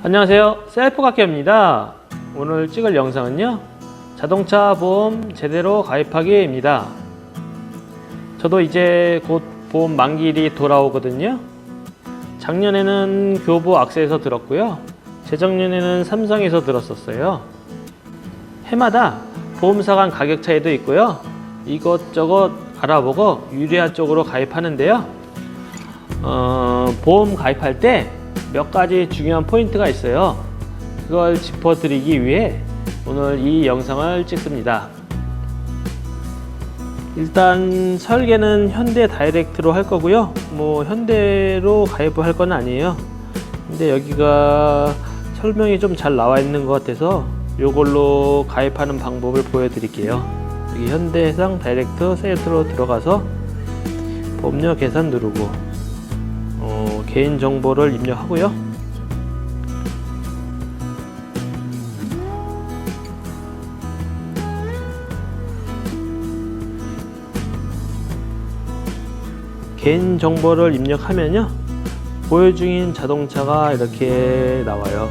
안녕하세요, 셀프각기입니다. 오늘 찍을 영상은요, 자동차 보험 제대로 가입하기입니다. 저도 이제 곧 보험 만기일이 돌아오거든요. 작년에는 교보 악세에서 들었고요, 재작년에는 삼성에서 들었었어요. 해마다 보험사 간 가격 차이도 있고요, 이것저것 알아보고 유리한 쪽으로 가입하는데요. 보험 가입할 때 몇 가지 중요한 포인트가 있어요. 그걸 짚어드리기 위해 오늘 이 영상을 찍습니다. 일단 설계는 현대 다이렉트로 할 거고요. 현대로 가입을 할 건 아니에요. 근데 여기가 설명이 좀 잘 나와 있는 것 같아서 이걸로 가입하는 방법을 보여드릴게요. 여기 현대해상 다이렉트 사이트로 들어가서 보험료 계산 누르고 개인정보를 입력하고요. 개인정보를 입력하면요, 보유 중인 자동차가 이렇게 나와요.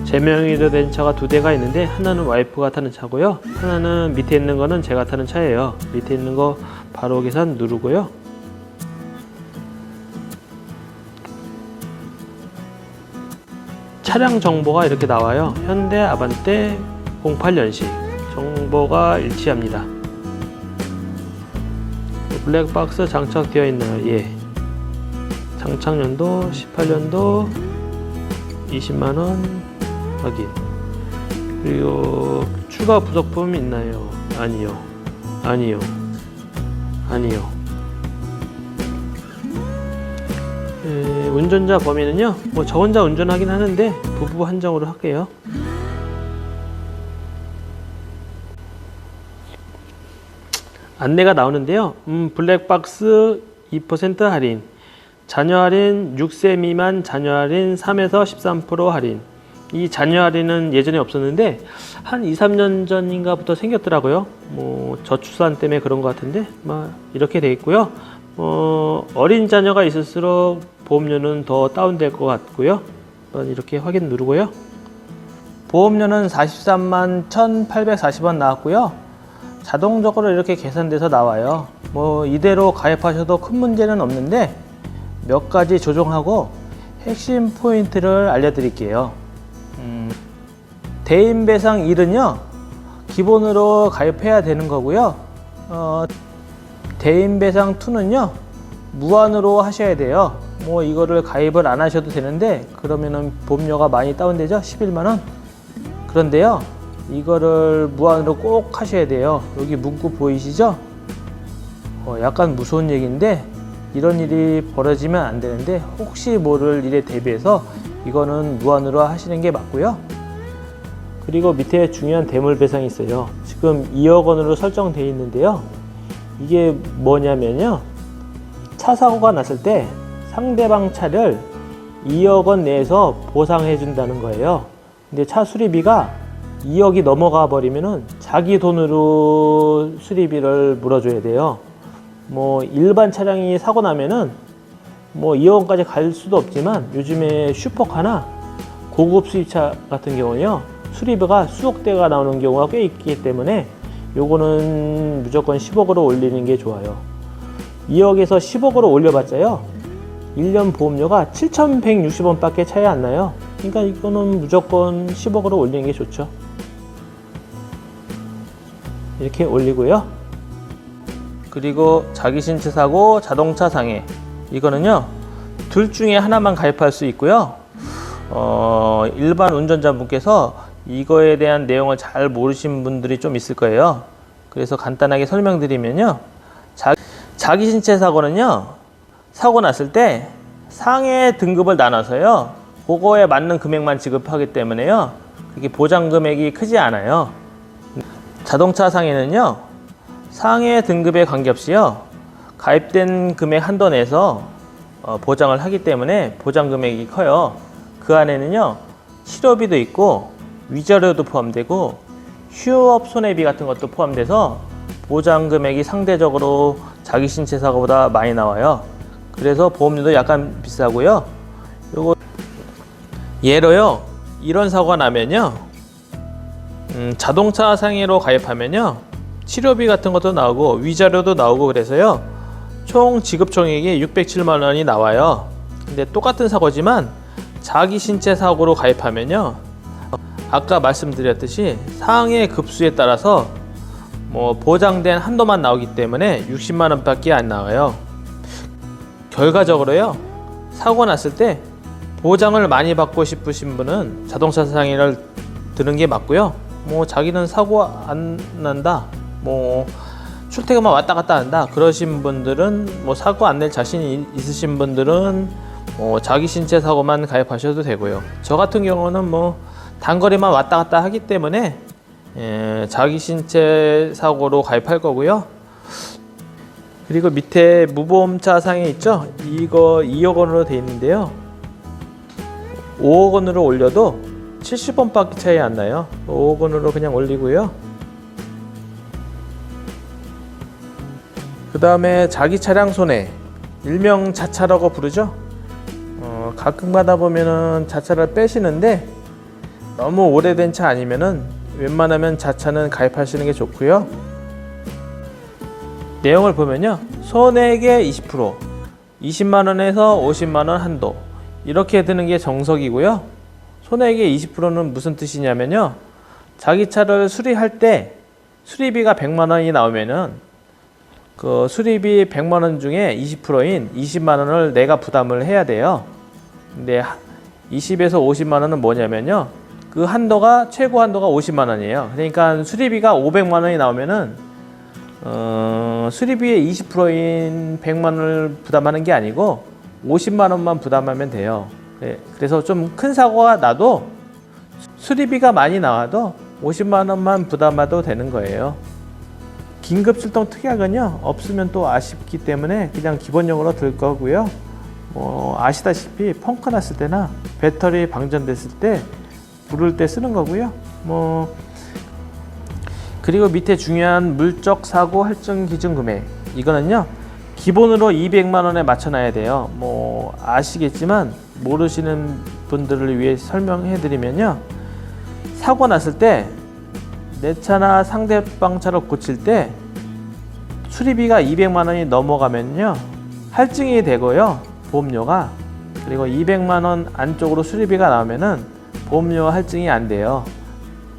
제명의로 된 차가 두 대가 있는데 하나는 와이프가 타는 차고요, 하나는 밑에 있는 거는 제가 타는 차예요. 밑에 있는 거 바로 계산 누르고요. 차량 정보가 이렇게 나와요. 현대 아반떼 08년식 정보가 일치합니다. 블랙박스 장착되어 있나요? 예. 장착연도 18년도 20만원 확인. 그리고 추가 부속품 있나요? 아니요. 아니요. 아니요. 운전자 범위는요, 저 혼자 운전하긴 하는데 부부 한정으로 할게요. 안내가 나오는데요, 블랙박스 2% 할인, 자녀 할인 6세 미만 자녀 할인 3에서 13% 할인. 이 자녀 할인은 예전에 없었는데 한 2-3년 전인가부터 생겼더라고요. 저출산 때문에 그런 것 같은데 이렇게 돼 있고요. 어린 자녀가 있을수록 보험료는 더 다운될 것 같고요. 이렇게 확인 누르고요. 보험료는 43만 1,840원 나왔고요. 자동적으로 이렇게 계산돼서 나와요. 이대로 가입하셔도 큰 문제는 없는데 몇 가지 조정하고 핵심 포인트를 알려드릴게요. 대인배상 1은요, 기본으로 가입해야 되는 거고요. 대인배상 2는요, 무한으로 하셔야 돼요. 이거를 가입을 안 하셔도 되는데 그러면은 보험료가 많이 다운되죠. 11만원. 그런데요, 이거를 무한으로 꼭 하셔야 돼요. 여기 문구 보이시죠? 약간 무서운 얘기인데 이런 일이 벌어지면 안 되는데 혹시 모를 일에 대비해서 이거는 무한으로 하시는 게 맞고요. 그리고 밑에 중요한 대물배상이 있어요. 지금 2억 원으로 설정되어 있는데요, 이게 뭐냐면요, 차 사고가 났을 때 상대방 차를 2억 원 내에서 보상해 준다는 거예요. 근데 차 수리비가 2억이 넘어가 버리면은 자기 돈으로 수리비를 물어줘야 돼요. 일반 차량이 사고 나면은 2억 원까지 갈 수도 없지만 요즘에 슈퍼카나 고급 수입차 같은 경우는요, 수리비가 수억 대가 나오는 경우가 꽤 있기 때문에 요거는 무조건 10억으로 올리는 게 좋아요. 2억에서 10억으로 올려봤자요, 1년 보험료가 7,160원 밖에 차이 안 나요. 그러니까 이거는 무조건 10억으로 올리는 게 좋죠. 이렇게 올리고요. 그리고 자기 신체 사고, 자동차 상해, 이거는요, 둘 중에 하나만 가입할 수 있고요. 일반 운전자분께서 이거에 대한 내용을 잘 모르신 분들이 좀 있을 거예요. 그래서 간단하게 설명드리면요, 자기 신체 사고는요, 사고 났을 때 상해 등급을 나눠서요, 그거에 맞는 금액만 지급하기 때문에요, 그렇게 보장 금액이 크지 않아요. 자동차 상해는요, 상해 등급에 관계없이요, 가입된 금액 한도 내에서 보장을 하기 때문에 보장 금액이 커요. 그 안에는요, 치료비도 있고 위자료도 포함되고 휴업 손해비 같은 것도 포함돼서 보장 금액이 상대적으로 자기 신체 사고보다 많이 나와요. 그래서 보험료도 약간 비싸고요. 요거 예로요, 이런 사고가 나면요, 자동차 상해로 가입하면요, 치료비 같은 것도 나오고 위자료도 나오고 그래서요, 총 지급총액이 607만 원이 나와요. 근데 똑같은 사고지만 자기 신체 사고로 가입하면요, 아까 말씀드렸듯이 상해 급수에 따라서 보장된 한도만 나오기 때문에 60만 원밖에 안 나와요. 결과적으로요, 사고 났을 때 보장을 많이 받고 싶으신 분은 자동차 상해를 드는 게 맞고요. 자기는 사고 안 난다, 출퇴근만 왔다 갔다 한다 그러신 분들은, 사고 안 낼 자신이 있으신 분들은 자기 신체 사고만 가입하셔도 되고요. 저 같은 경우는 단거리만 왔다 갔다 하기 때문에 자기 신체 사고로 가입할 거고요. 그리고 밑에 무보험차 상해 있죠? 이거 2억 원으로 되어 있는데요, 5억 원으로 올려도 70원밖에 차이 안 나요. 5억 원으로 그냥 올리고요. 그 다음에 자기 차량 손해, 일명 자차라고 부르죠. 가끔 가다 보면은 자차를 빼시는데 너무 오래된 차 아니면은 웬만하면 자차는 가입하시는 게 좋고요. 내용을 보면요, 손해액의 20%, 20만원에서 50만원 한도 이렇게 드는 게 정석이고요. 손해액의 20%는 무슨 뜻이냐면요, 자기 차를 수리할 때 수리비가 100만원이 나오면은 그 수리비 100만원 중에 20%인 20만원을 내가 부담을 해야 돼요. 근데 20에서 50만원은 뭐냐면요, 그 한도가 최고 한도가 50만원이에요. 그러니까 수리비가 500만원이 나오면은 수리비의 20%인 100만원을 부담하는 게 아니고 50만원만 부담하면 돼요. 그래서 좀 큰 사고가 나도 수리비가 많이 나와도 50만원만 부담해도 되는 거예요. 긴급출동 특약은요, 없으면 또 아쉽기 때문에 그냥 기본용으로 들 거고요. 아시다시피 펑크 났을 때나 배터리 방전됐을 때 부를 때 쓰는 거고요. 그리고 밑에 중요한 물적 사고 할증 기준 금액, 이거는요, 기본으로 200만 원에 맞춰 놔야 돼요. 아시겠지만 모르시는 분들을 위해 설명해 드리면요, 사고 났을 때 내 차나 상대방 차를 고칠 때 수리비가 200만 원이 넘어가면요, 할증이 되고요, 보험료가. 그리고 200만 원 안쪽으로 수리비가 나오면은 보험료 할증이 안 돼요.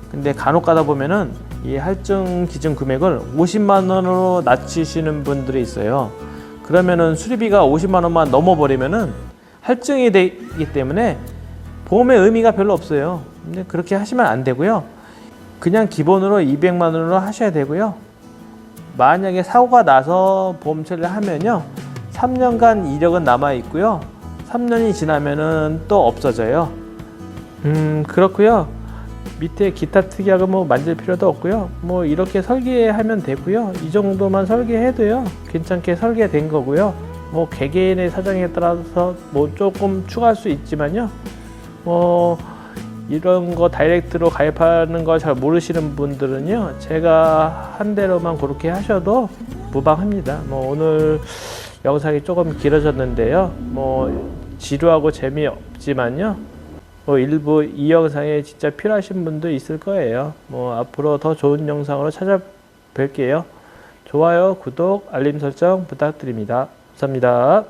근데 간혹 가다 보면은 이 할증 기준 금액을 50만 원으로 낮추시는 분들이 있어요. 그러면은 수리비가 50만 원만 넘어버리면은 할증이 되기 때문에 보험의 의미가 별로 없어요. 근데 그렇게 하시면 안 되고요. 그냥 기본으로 200만 원으로 하셔야 되고요. 만약에 사고가 나서 보험 처리를 하면요, 3년간 이력은 남아 있고요. 3년이 지나면은 또 없어져요. 그렇고요. 밑에 기타 특약은 만질 필요도 없고요. 이렇게 설계하면 되고요. 이 정도만 설계해도요, 괜찮게 설계된 거고요. 개개인의 사정에 따라서 조금 추가할 수 있지만요. 이런 거 다이렉트로 가입하는 거 잘 모르시는 분들은요, 제가 한 대로만 그렇게 하셔도 무방합니다. 오늘 영상이 조금 길어졌는데요, 지루하고 재미없지만요, 일부 이 영상에 진짜 필요하신 분도 있을 거예요. 앞으로 더 좋은 영상으로 찾아뵐게요. 좋아요, 구독, 알림 설정 부탁드립니다. 감사합니다.